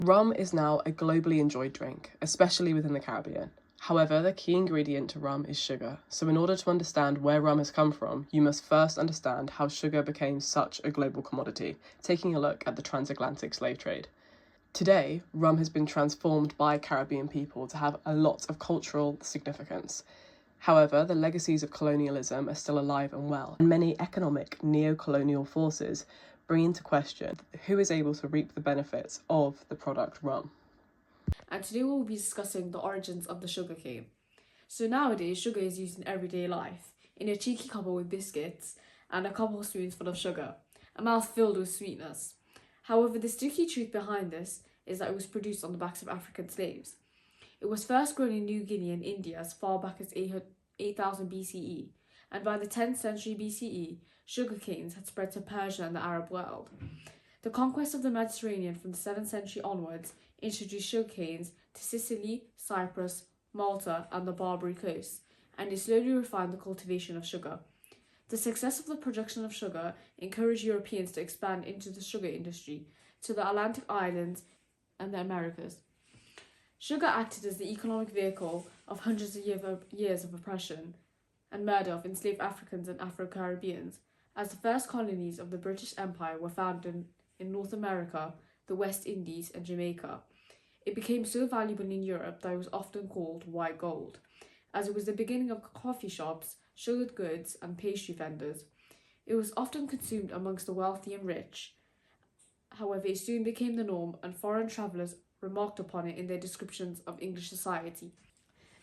Rum is now a globally enjoyed drink, especially within the Caribbean. However, the key ingredient to rum is sugar, so in order to understand where rum has come from, you must first understand how sugar became such a global commodity, taking a look at the transatlantic slave trade. Today, rum has been transformed by Caribbean people to have a lot of cultural significance. However, the legacies of colonialism are still alive and well, and many economic neo-colonial forces bring into question who is able to reap the benefits of the product rum. And today we'll be discussing the origins of the sugarcane. So nowadays, sugar is used in everyday life, in a cheeky cuppa with biscuits and a couple of spoons full of sugar, a mouth filled with sweetness. However, the sticky truth behind this is that it was produced on the backs of African slaves. It was first grown in New Guinea and India as far back as 8000 BCE, and by the 10th century BCE, sugar canes had spread to Persia and the Arab world. The conquest of the Mediterranean from the 7th century onwards introduced sugar canes to Sicily, Cyprus, Malta, and the Barbary coast, and it slowly refined the cultivation of sugar. The success of the production of sugar encouraged Europeans to expand into the sugar industry to the Atlantic islands and the Americas. Sugar acted as the economic vehicle of hundreds of years of oppression and murder of enslaved Africans and Afro-Caribbeans, as the first colonies of the British Empire were founded in North America, the West Indies, and Jamaica. It became so valuable in Europe that it was often called white gold, as it was the beginning of coffee shops, sugared goods, and pastry vendors. It was often consumed amongst the wealthy and rich. However, it soon became the norm, and foreign travellers remarked upon it in their descriptions of English society.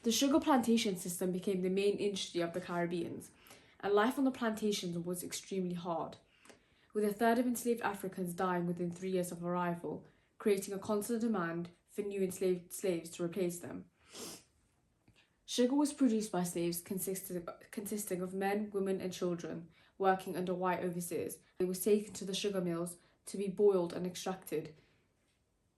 The sugar plantation system became the main industry of the Caribbeans, and life on the plantations was extremely hard, with a third of enslaved Africans dying within 3 years of arrival, creating a constant demand for new enslaved slaves to replace them. Sugar was produced by slaves consisting of men, women, and children working under white overseers. It was taken to the sugar mills to be boiled and extracted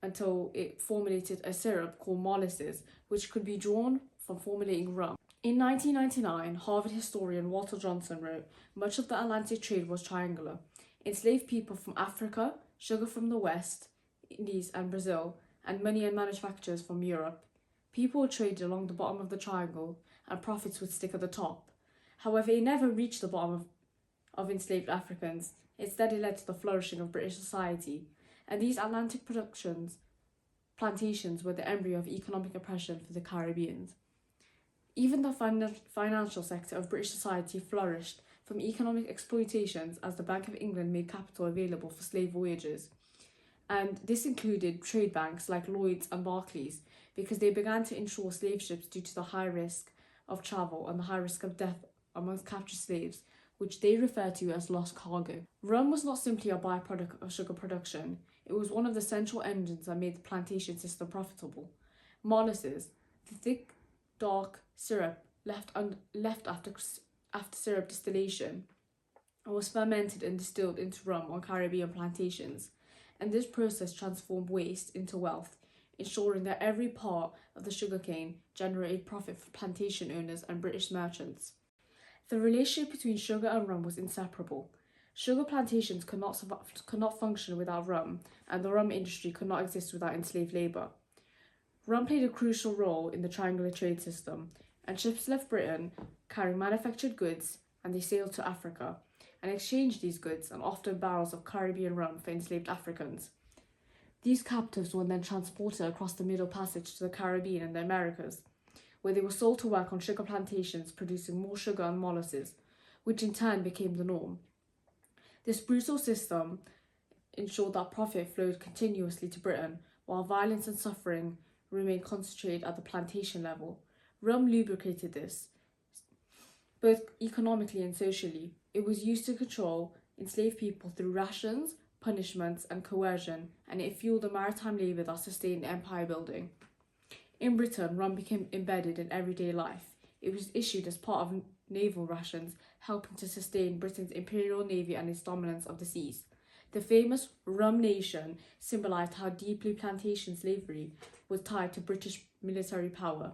until it formulated a syrup called molasses, which could be drawn from formulating rum. In 1999, Harvard historian Walter Johnson wrote, "Much of the Atlantic trade was triangular. Enslaved people from Africa, sugar from the West Indies and Brazil, and money and manufactures from Europe. People would trade along the bottom of the triangle, and profits would stick at the top. However, it never reached the bottom of enslaved Africans. Instead, it led to the flourishing of British society. And these Atlantic plantations were the embryo of economic oppression for the Caribbeans. Even the financial sector of British society flourished from economic exploitations as the Bank of England made capital available for slave voyages. And this included trade banks like Lloyd's and Barclays, because they began to insure slave ships due to the high risk of travel and the high risk of death amongst captured slaves, which they refer to as lost cargo. Rum was not simply a byproduct of sugar production, it was one of the central engines that made the plantation system profitable. Molasses, the thick, dark syrup left after syrup distillation, was fermented and distilled into rum on Caribbean plantations, and this process transformed waste into wealth, ensuring that every part of the sugarcane generated profit for plantation owners and British merchants. The relationship between sugar and rum was inseparable. Sugar plantations could not function without rum, and the rum industry could not exist without enslaved labour. Rum played a crucial role in the triangular trade system, and ships left Britain carrying manufactured goods, and they sailed to Africa and exchanged these goods and often barrels of Caribbean rum for enslaved Africans. These captives were then transported across the Middle Passage to the Caribbean and the Americas, where they were sold to work on sugar plantations producing more sugar and molasses, which in turn became the norm. This brutal system ensured that profit flowed continuously to Britain, while violence and suffering remained concentrated at the plantation level. Rum lubricated this, both economically and socially. It was used to control enslaved people through rations, punishments, and coercion, and it fueled the maritime labour that sustained empire building. In Britain, rum became embedded in everyday life. It was issued as part of naval rations, helping to sustain Britain's imperial navy and its dominance of the seas. The famous Rum Nation symbolised how deeply plantation slavery was tied to British military power.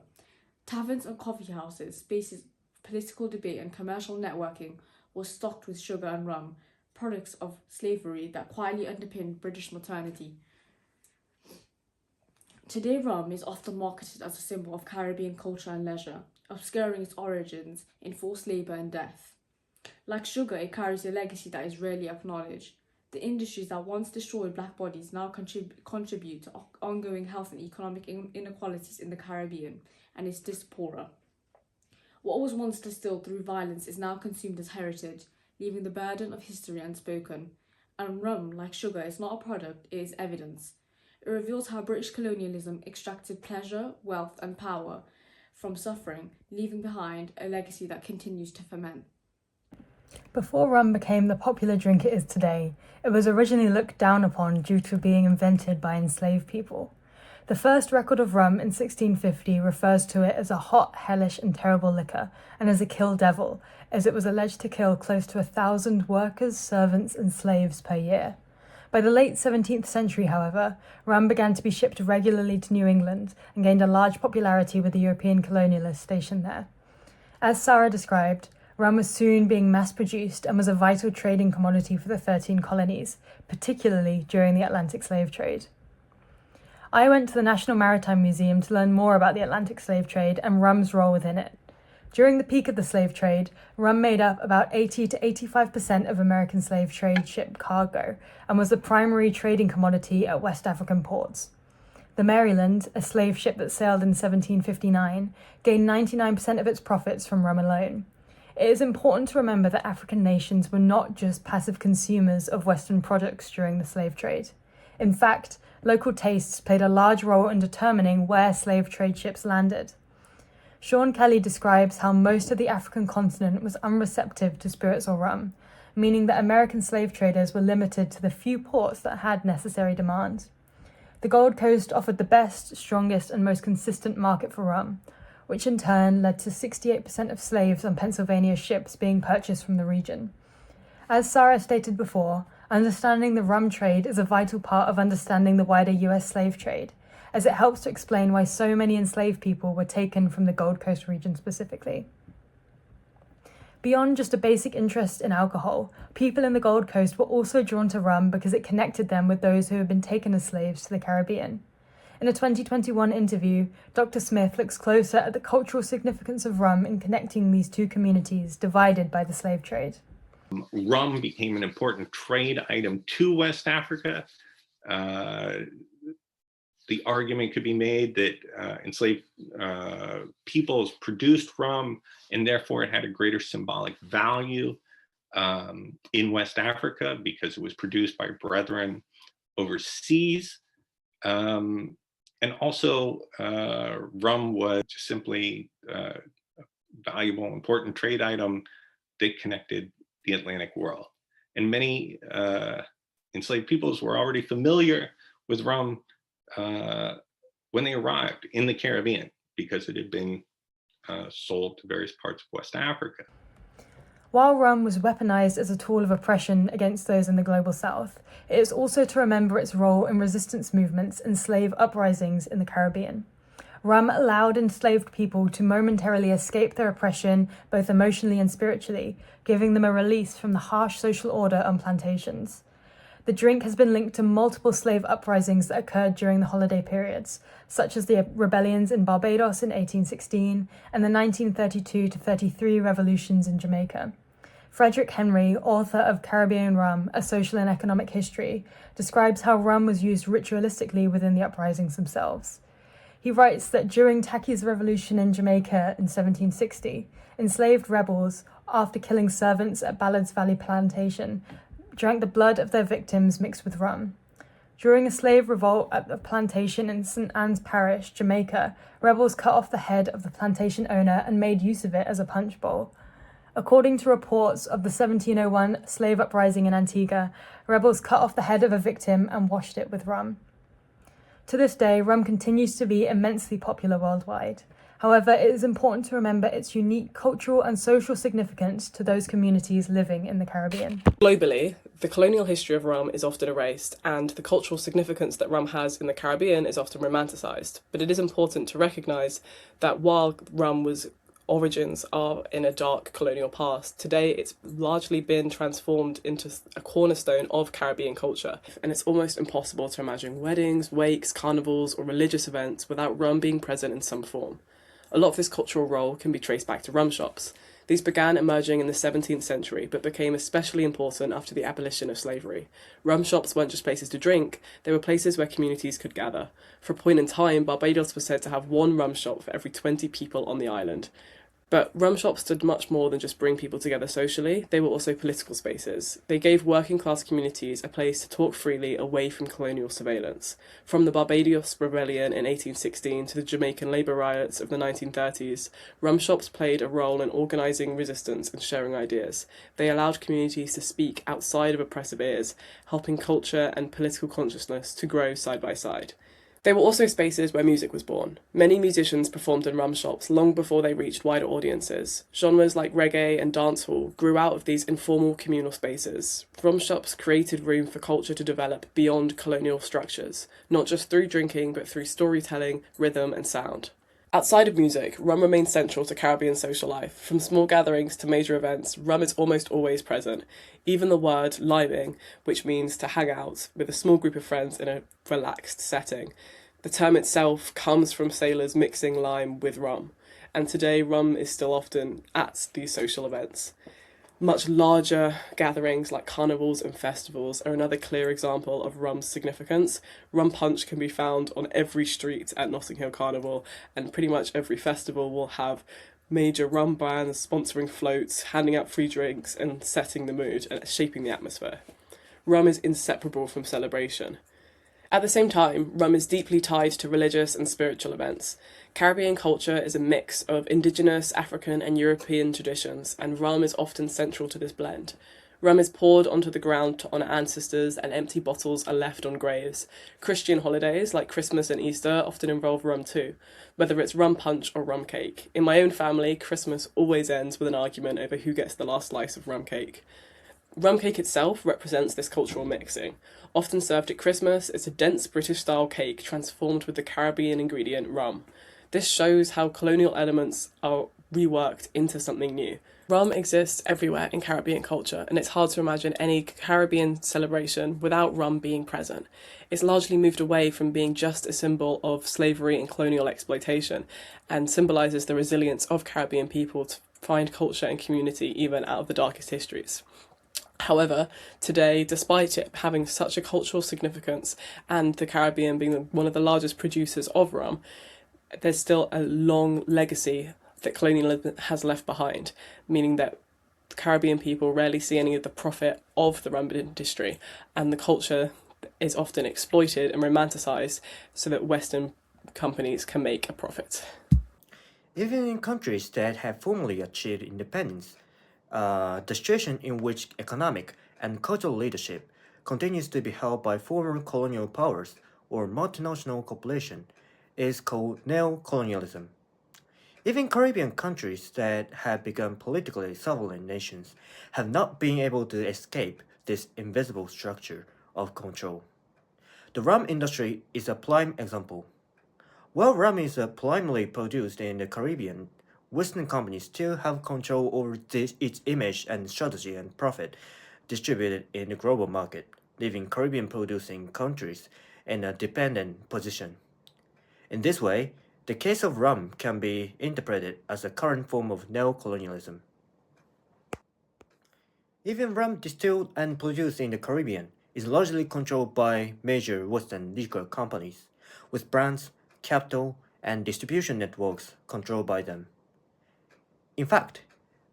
Taverns and coffee houses, spaces of political debate and commercial networking, were stocked with sugar and rum, products of slavery that quietly underpinned British modernity. Today, rum is often marketed as a symbol of Caribbean culture and leisure, obscuring its origins in forced labour and death. Like sugar, it carries a legacy that is rarely acknowledged. The industries that once destroyed black bodies now contribute to ongoing health and economic inequalities in the Caribbean and its diaspora. What was once distilled through violence is now consumed as heritage, leaving the burden of history unspoken. And rum, like sugar, is not a product, it is evidence. It reveals how British colonialism extracted pleasure, wealth, and power from suffering, leaving behind a legacy that continues to ferment. Before rum became the popular drink it is today, it was originally looked down upon due to being invented by enslaved people. The first record of rum in 1650 refers to it as a hot, hellish, and terrible liquor, and as a kill devil, as it was alleged to kill close to 1,000 workers, servants, and slaves per year. By the late 17th century, however, rum began to be shipped regularly to New England and gained a large popularity with the European colonialists stationed there. As Sarah described, rum was soon being mass-produced and was a vital trading commodity for the 13 colonies, particularly during the Atlantic slave trade. I went to the National Maritime Museum to learn more about the Atlantic slave trade and rum's role within it. During the peak of the slave trade, rum made up about 80 to 85% of American slave trade ship cargo and was the primary trading commodity at West African ports. The Maryland, a slave ship that sailed in 1759, gained 99% of its profits from rum alone. It is important to remember that African nations were not just passive consumers of Western products during the slave trade. In fact, local tastes played a large role in determining where slave trade ships landed. Sean Kelly describes how most of the African continent was unreceptive to spirits or rum, meaning that American slave traders were limited to the few ports that had necessary demand. The Gold Coast offered the best, strongest, and most consistent market for rum, which in turn led to 68% of slaves on Pennsylvania ships being purchased from the region. As Sarah stated before, understanding the rum trade is a vital part of understanding the wider US slave trade, as it helps to explain why so many enslaved people were taken from the Gold Coast region specifically. Beyond just a basic interest in alcohol, people in the Gold Coast were also drawn to rum because it connected them with those who had been taken as slaves to the Caribbean. In a 2021 interview, Dr. Smith looks closer at the cultural significance of rum in connecting these two communities divided by the slave trade. Rum became an important trade item to West Africa. The argument could be made that enslaved peoples produced rum, and therefore it had a greater symbolic value in West Africa because it was produced by brethren overseas. And also, rum was just simply a valuable, important trade item that connected the Atlantic world. And many enslaved peoples were already familiar with rum when they arrived in the Caribbean because it had been sold to various parts of West Africa. While rum was weaponized as a tool of oppression against those in the global south, it is also to remember its role in resistance movements and slave uprisings in the Caribbean. Rum allowed enslaved people to momentarily escape their oppression, both emotionally and spiritually, giving them a release from the harsh social order on plantations. The drink has been linked to multiple slave uprisings that occurred during the holiday periods, such as the rebellions in Barbados in 1816 and the 1932-33 revolutions in Jamaica. Frederick Henry, author of Caribbean Rum, A Social and Economic History, describes how rum was used ritualistically within the uprisings themselves. He writes that during Tacky's revolution in Jamaica in 1760, enslaved rebels, after killing servants at Ballard's Valley Plantation, drank the blood of their victims mixed with rum. During a slave revolt at the plantation in St. Anne's Parish, Jamaica, rebels cut off the head of the plantation owner and made use of it as a punch bowl. According to reports of the 1701 slave uprising in Antigua, rebels cut off the head of a victim and washed it with rum. To this day, rum continues to be immensely popular worldwide. However, it is important to remember its unique cultural and social significance to those communities living in the Caribbean. Globally, the colonial history of rum is often erased, and the cultural significance that rum has in the Caribbean is often romanticised. But it is important to recognise that while rum was origins are in a dark colonial past. Today, it's largely been transformed into a cornerstone of Caribbean culture, and it's almost impossible to imagine weddings, wakes, carnivals, or religious events without rum being present in some form. A lot of this cultural role can be traced back to rum shops. These began emerging in the 17th century, but became especially important after the abolition of slavery. Rum shops weren't just places to drink, they were places where communities could gather. For a point in time, Barbados was said to have one rum shop for every 20 people on the island. But rum shops did much more than just bring people together socially, they were also political spaces. They gave working class communities a place to talk freely away from colonial surveillance. From the Barbados Rebellion in 1816 to the Jamaican labour riots of the 1930s, rum shops played a role in organising resistance and sharing ideas. They allowed communities to speak outside of oppressive ears, helping culture and political consciousness to grow side by side. They were also spaces where music was born. Many musicians performed in rum shops long before they reached wider audiences. Genres like reggae and dancehall grew out of these informal communal spaces. Rum shops created room for culture to develop beyond colonial structures, not just through drinking, but through storytelling, rhythm, and sound. Outside of music, rum remains central to Caribbean social life. From small gatherings to major events, rum is almost always present. Even the word liming, which means to hang out with a small group of friends in a relaxed setting. The term itself comes from sailors mixing lime with rum, and today rum is still often at these social events. Much larger gatherings like carnivals and festivals are another clear example of rum's significance. Rum punch can be found on every street at Notting Hill Carnival, and pretty much every festival will have major rum brands sponsoring floats, handing out free drinks, and setting the mood and shaping the atmosphere. Rum is inseparable from celebration. At the same time, rum is deeply tied to religious and spiritual events. Caribbean culture is a mix of indigenous, African, and European traditions, and rum is often central to this blend. Rum is poured onto the ground to honour ancestors, and empty bottles are left on graves. Christian holidays, like Christmas and Easter, often involve rum too, whether it's rum punch or rum cake. In my own family, Christmas always ends with an argument over who gets the last slice of rum cake. Rum cake itself represents this cultural mixing. Often served at Christmas, it's a dense British-style cake transformed with the Caribbean ingredient rum. This shows how colonial elements are reworked into something new. Rum exists everywhere in Caribbean culture, and it's hard to imagine any Caribbean celebration without rum being present. It's largely moved away from being just a symbol of slavery and colonial exploitation, and symbolises the resilience of Caribbean people to find culture and community even out of the darkest histories. However, today, despite it having such a cultural significance and the Caribbean being one of the largest producers of rum, there's still a long legacy that colonialism has left behind, meaning that Caribbean people rarely see any of the profit of the rum industry, and the culture is often exploited and romanticised so that Western companies can make a profit. Even in countries that have formally achieved independence, the situation in which economic and cultural leadership continues to be held by former colonial powers or multinational corporations is called neo-colonialism. Even Caribbean countries that have become politically sovereign nations have not been able to escape this invisible structure of control. The rum industry is a prime example. While rum is primarily produced in the Caribbean, Western companies still have control over its image and strategy and profit distributed in the global market, leaving Caribbean producing countries in a dependent position. In this way, the case of rum can be interpreted as a current form of neo-colonialism. Even rum distilled and produced in the Caribbean is largely controlled by major Western liquor companies, with brands, capital, and distribution networks controlled by them. In fact,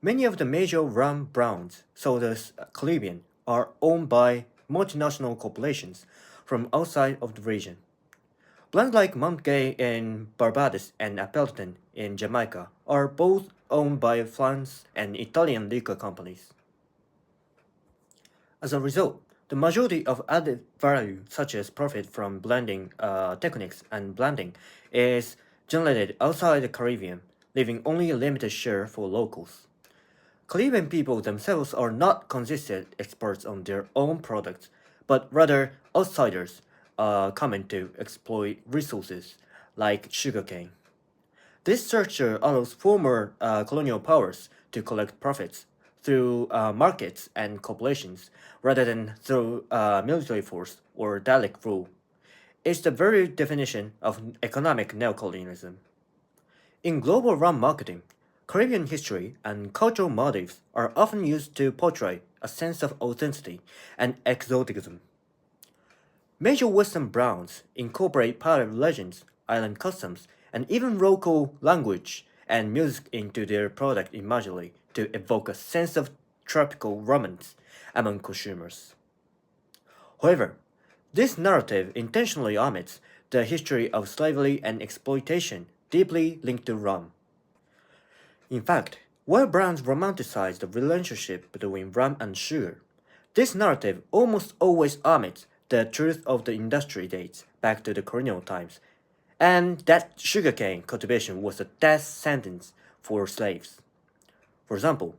many of the major rum brands sold as Caribbean are owned by multinational corporations from outside of the region. Brands like Mount Gay in Barbados and Appleton in Jamaica are both owned by French and Italian liquor companies. As a result, the majority of added value, such as profit from blending techniques and blending, is generated outside the Caribbean, leaving only a limited share for locals. Caribbean people themselves are not considered experts on their own products, but rather outsiders coming to exploit resources like sugarcane. This structure allows former colonial powers to collect profits through markets and corporations rather than through military force or direct rule. It's the very definition of economic neocolonialism. In global rum marketing, Caribbean history and cultural motifs are often used to portray a sense of authenticity and exoticism. Major Western browns incorporate pirate legends, island customs, and even local language and music into their product imagery to evoke a sense of tropical romance among consumers. However, this narrative intentionally omits the history of slavery and exploitation deeply linked to rum. In fact, while brands romanticize the relationship between rum and sugar, this narrative almost always omits the truth of the industry dates back to the colonial times, and that sugarcane cultivation was a death sentence for slaves. For example,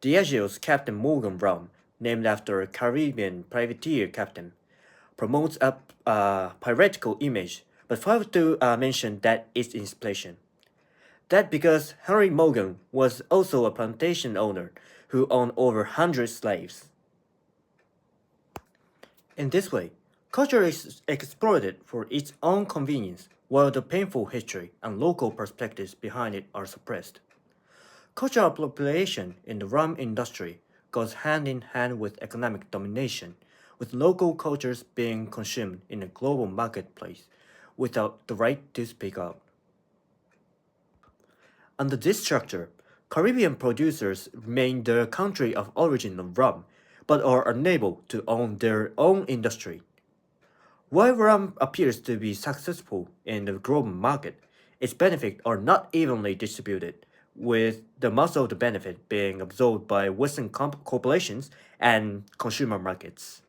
Diageo's Captain Morgan rum, named after a Caribbean privateer captain, promotes a piratical image, but fails to mention that it's inspiration. That because Henry Morgan was also a plantation owner who owned over 100 slaves. In this way, culture is exploited for its own convenience, while the painful history and local perspectives behind it are suppressed. Cultural appropriation in the rum industry goes hand in hand with economic domination, with local cultures being consumed in a global marketplace without the right to speak out. Under this structure, Caribbean producers remain the country of origin of rum, but are unable to own their own industry. While rum appears to be successful in the global market, its benefits are not evenly distributed, with the most of the benefit being absorbed by Western corporations and consumer markets.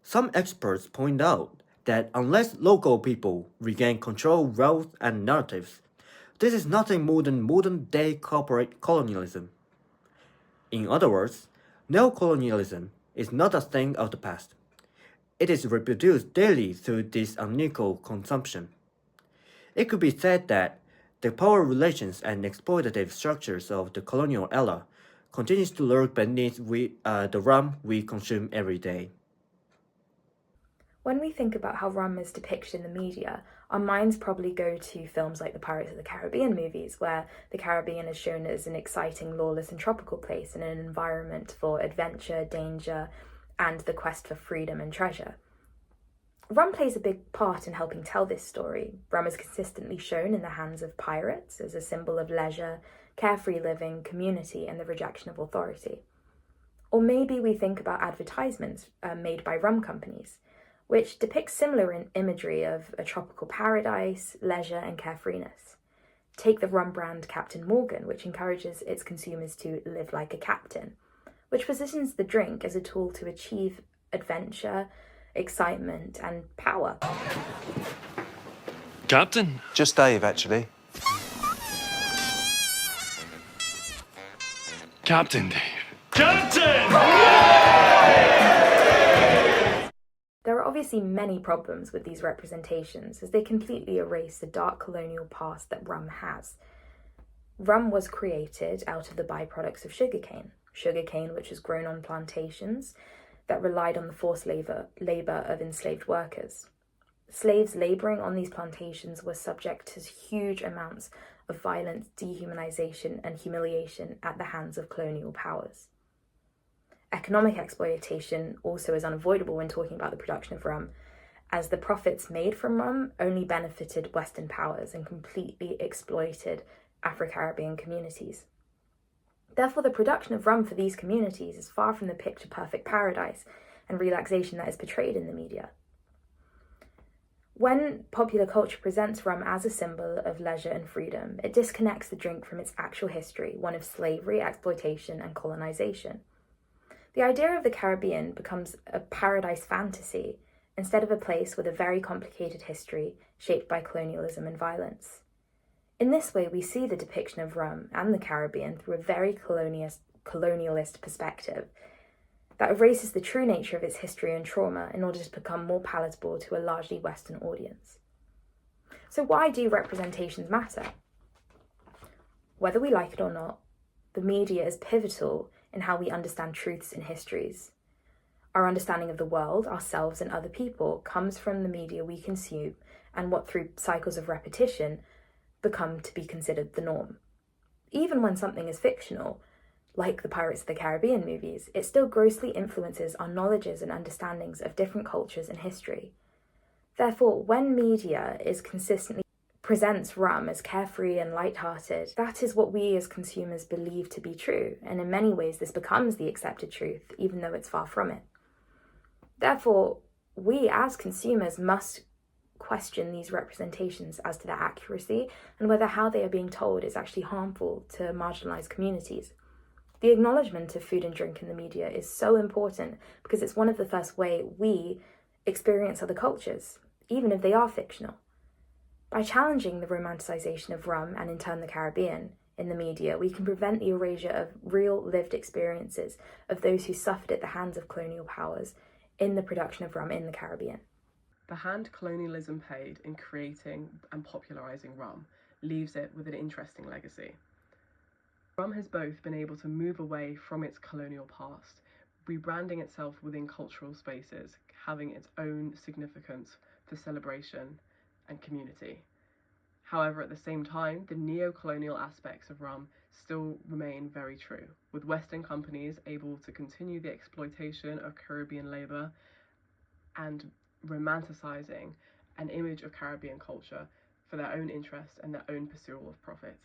Some experts point out that unless local people regain control of wealth and narratives, this is nothing more than modern-day corporate colonialism. In other words, neocolonialism is not a thing of the past. It is reproduced daily through this unequal consumption. It could be said that the power relations and exploitative structures of the colonial era continues to lurk beneath the rum we consume every day. When we think about how rum is depicted in the media, our minds probably go to films like the Pirates of the Caribbean movies, where the Caribbean is shown as an exciting, lawless and tropical place and an environment for adventure, danger, and the quest for freedom and treasure. Rum plays a big part in helping tell this story. Rum is consistently shown in the hands of pirates as a symbol of leisure, carefree living, community, and the rejection of authority. Or maybe we think about advertisements made by rum companies, which depicts similar imagery of a tropical paradise, leisure, and carefreeness. Take the rum brand Captain Morgan, which encourages its consumers to live like a captain, which positions the drink as a tool to achieve adventure, excitement, and power. Captain? Just Dave, actually. Captain Dave. Captain! There are obviously many problems with these representations, as they completely erase the dark colonial past that rum has. Rum was created out of the byproducts of sugarcane which was grown on plantations that relied on the forced labor of enslaved workers. Slaves labouring on these plantations were subject to huge amounts of violence, dehumanization, and humiliation at the hands of colonial powers. Economic exploitation also is unavoidable when talking about the production of rum, as the profits made from rum only benefited Western powers and completely exploited Afro-Caribbean communities. Therefore, the production of rum for these communities is far from the picture-perfect paradise and relaxation that is portrayed in the media. When popular culture presents rum as a symbol of leisure and freedom, it disconnects the drink from its actual history, one of slavery, exploitation, and colonization. The idea of the Caribbean becomes a paradise fantasy instead of a place with a very complicated history shaped by colonialism and violence. In this way, we see the depiction of rum and the Caribbean through a very colonialist perspective that erases the true nature of its history and trauma in order to become more palatable to a largely Western audience. So why do representations matter? Whether we like it or not, the media is pivotal in how we understand truths and histories. Our understanding of the world, ourselves, and other people comes from the media we consume and what, through cycles of repetition, become to be considered the norm. Even when something is fictional, like the Pirates of the Caribbean movies, it still grossly influences our knowledges and understandings of different cultures and history. Therefore, when media is consistently presents rum as carefree and light-hearted, that is what we as consumers believe to be true, and in many ways this becomes the accepted truth, even though it's far from it. Therefore, we as consumers must question these representations as to their accuracy and whether how they are being told is actually harmful to marginalised communities. The acknowledgement of food and drink in the media is so important because it's one of the first ways we experience other cultures, even if they are fictional. By challenging the romanticisation of rum and in turn the Caribbean in the media, we can prevent the erasure of real lived experiences of those who suffered at the hands of colonial powers in the production of rum in the Caribbean. The hand colonialism played in creating and popularising rum leaves it with an interesting legacy. Rum has both been able to move away from its colonial past, rebranding itself within cultural spaces, having its own significance for celebration and community. However, at the same time, the neo-colonial aspects of rum still remain very true, with Western companies able to continue the exploitation of Caribbean labour and romanticising an image of Caribbean culture for their own interest and their own pursuit of profit.